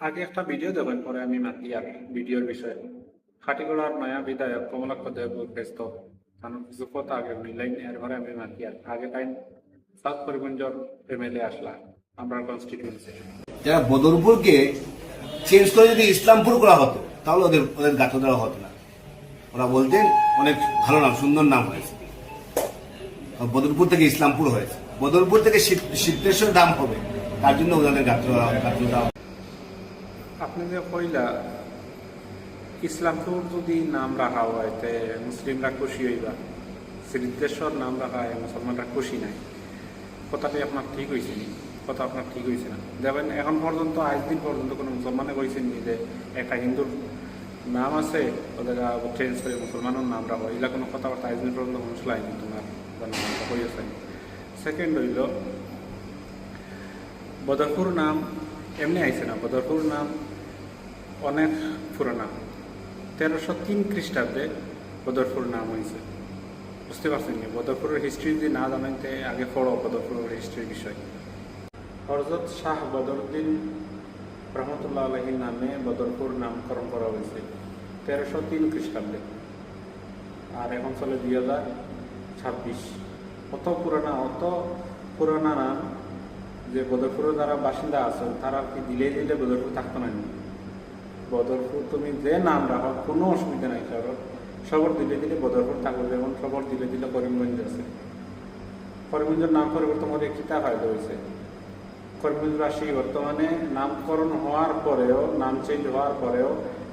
আগে একটা ভিডিও দেবেন পরে আমি মাতি আর ভিডিওর বিষয়ে খাটিগড়ার নয়া বিধায়ক কমলাক্ষ দেব ব্যস্ত কারণ কিছু কথা আগে মিলাই এরপরে আমি মাতি আর আগে টাইম সাউথ করিমগঞ্জর এমএলএ আসলা আমরা কনস্টিটিউয়েন্সি যারা বদরপুরকে চেঞ্জ করে যদি ইসলামপুর করা হতো তাহলে ওদের ওদের গাঁথা দেওয়া হতো না। ওরা বলতেন অনেক ভালো নাম, সুন্দর নাম হয়েছে, বদরপুর থেকে ইসলামপুর হয়েছে, বদরপুর থেকে সিদ্ধেশ্বর নাম হবে, তার জন্য ওদের গাঁথা দেওয়া। আপনি যে কইলা ইসলামপুর যদি নাম রাখা হয় তে মুসলিমরা খুশি হইবা, সিদ্ধেশ্বর নাম রাখা হয় মুসলমানরা খুশি নাই, কথাটি আপনার ঠিক হয়েছে নি? কথা আপনার ঠিক হয়েছে না। দেখবেন এখন পর্যন্ত আজ দিন পর্যন্ত কোনো মুসলমানে কইছেন নি যে একটা হিন্দুর নাম আছে ওদের চেঞ্জ করে মুসলমানের নাম রাখো, এগুলা কোনো কথাবার্তা আজ দিন পর্যন্ত মানুষ লাইনি তোমার কইছে। সেকেন্ড হইল বদরপুর নাম এমনি আইছে না, বদরপুর নাম অনেক পুরানা, 1303 খ্রিস্টাব্দে বদরপুর নাম হয়েছে। বুঝতে পারছেন নি? বদরপুরের হিস্ট্রি যদি না জানেন তে আগে পড়ো বদরপুরের হিস্ট্রির বিষয়। হযরত শাহ বদরুদ্দিন রহমতুল্লাহ আলাইহির নামে বদরপুর নামকরণ করা হয়েছে 1303 খ্রিস্টাব্দে, আর এখন চলে 2026। অত পুরানা নাম যে বদরপুরের যারা বাসিন্দা আছে তারা কি দিলে বদরপুর থাকতো না। বদরপুর তুমি যে নাম রাখো কোনো অসুবিধা নাই, কারণ সবর দিলে বদরপুর থাকবে। যেমন সবর দিলে করিমগঞ্জ আছে, করিমগঞ্জের নাম পরিবর্তন করে কিতা ফায়দা হয়েছে? করিমগঞ্জবাসী বর্তমানে নামকরণ হওয়ার পরেও, নাম চেঞ্জ হওয়ার পরেও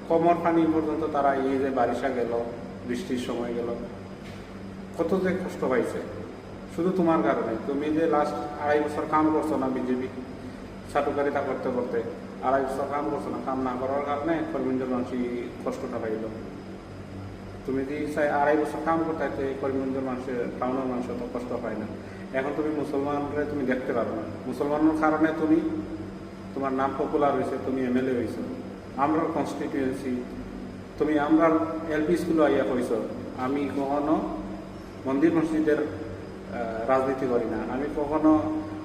কমর পানি পর্যন্ত তারা এই যে বারিশা গেল, বৃষ্টির সময় গেল, কত যে কষ্ট পাইছে শুধু তোমার কারণে। তুমি যে লাস্ট 2.5 বছর কাম করছো না বিজেপি চাটুকারিতা করতে করতে, 2.5 বছর কাম করছো না, কাম না করার কারণে করিমগঞ্জের মানুষই কষ্টটা পাইল। তুমি যদি 2.5 বছর কাম করতে করিমগঞ্জের মানুষের, টাউনের মানুষ তো কষ্ট পায় না। এখন তুমি মুসলমানরা তুমি দেখতে পারো না, মুসলমানের কারণে তুমি তোমার নাম পপুলার হয়েছে, তুমি এমএলএ হয়েছো, আমরা কনস্টিটিউয়েন্সি, তুমি আমরা এলপি স্কুলে আইয়া হয়েছ। আমি কখনো মন্দির মসজিদের রাজনীতি করি না, আমি কখনো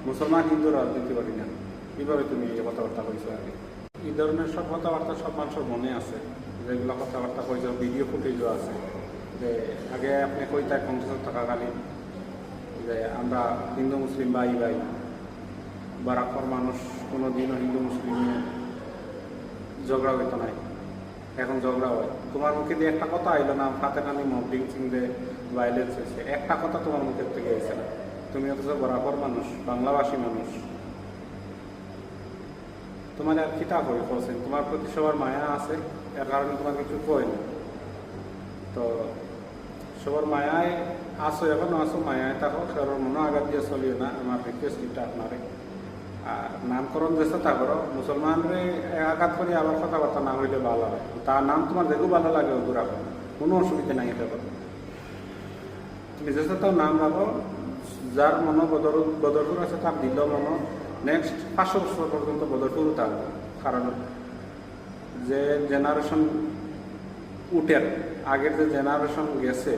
মুসলমান হিন্দুর রাজনীতি করি না। কীভাবে তুমি এই কথাবার্তা কইছো? আগে এই ধরনের সব কথাবার্তা সব মানুষের মনে আছে, যেগুলো কথাবার্তা কইছ ভিডিও ফুটেজও আছে। যে আগে আপনি কইতা কংগ্রেসের থাকাকালীন যে আমরা হিন্দু মুসলিম ভাই ভাই, বারাকর মানুষ কোনো দিনও হিন্দু মুসলিম ঝগড়া হইতো নাই, এখন ঝগড়া হয়। তোমার মুখে দিয়ে একটা কথা আইলো না, হাতে কানি মবলিং চিংড়ে ভাইলেন্স হয়েছে, একটা কথা তোমার মুখের থেকে আইছে না। তুমি অথচ বরাবর মানুষ, বাংলাভাষী মানুষ, তোমার আর কিতা হয়ে করছেন? তোমার প্রতি সবার মায়া আছে, এর কারণে তোমার কিছু কয় না। তো সবার মায়ায় আসো, এখনো আসো, মায়ায় থাকো, সবার মনে আঘাত দিয়ে চলিও না। আমার রিকোয়েস্ট এটা আপনারে। আর নামকরণ দেশে তা করো, মুসলমানরে আঘাত করি আবার কথাবার্তা না হইলে ভালো হয়। তার নাম তোমার দেখো ভালো লাগে, ওগুলো রাখো, কোনো অসুবিধা নাই। এটা করো, তুমি দেশে তাও নাম রাখো, যার মনো বদরপুর আছে তার দিল মনো নেক্সট 500 বছর পর্যন্ত বদরপুরও থাকবে। কারণ যে জেনারেশন উঠের আগের যে জেনারেশন গেছে,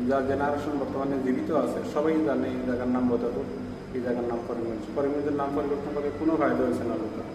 যা জেনারেশন বর্তমানে জীবিত আছে, সবাই জানে এই জায়গার নাম বদরপুর, এই জায়গার নাম করিমগঞ্জ। করিমগঞ্জের নাম পরিবর্তন করে কোনো ফায়দা হয়েছে না লোকের।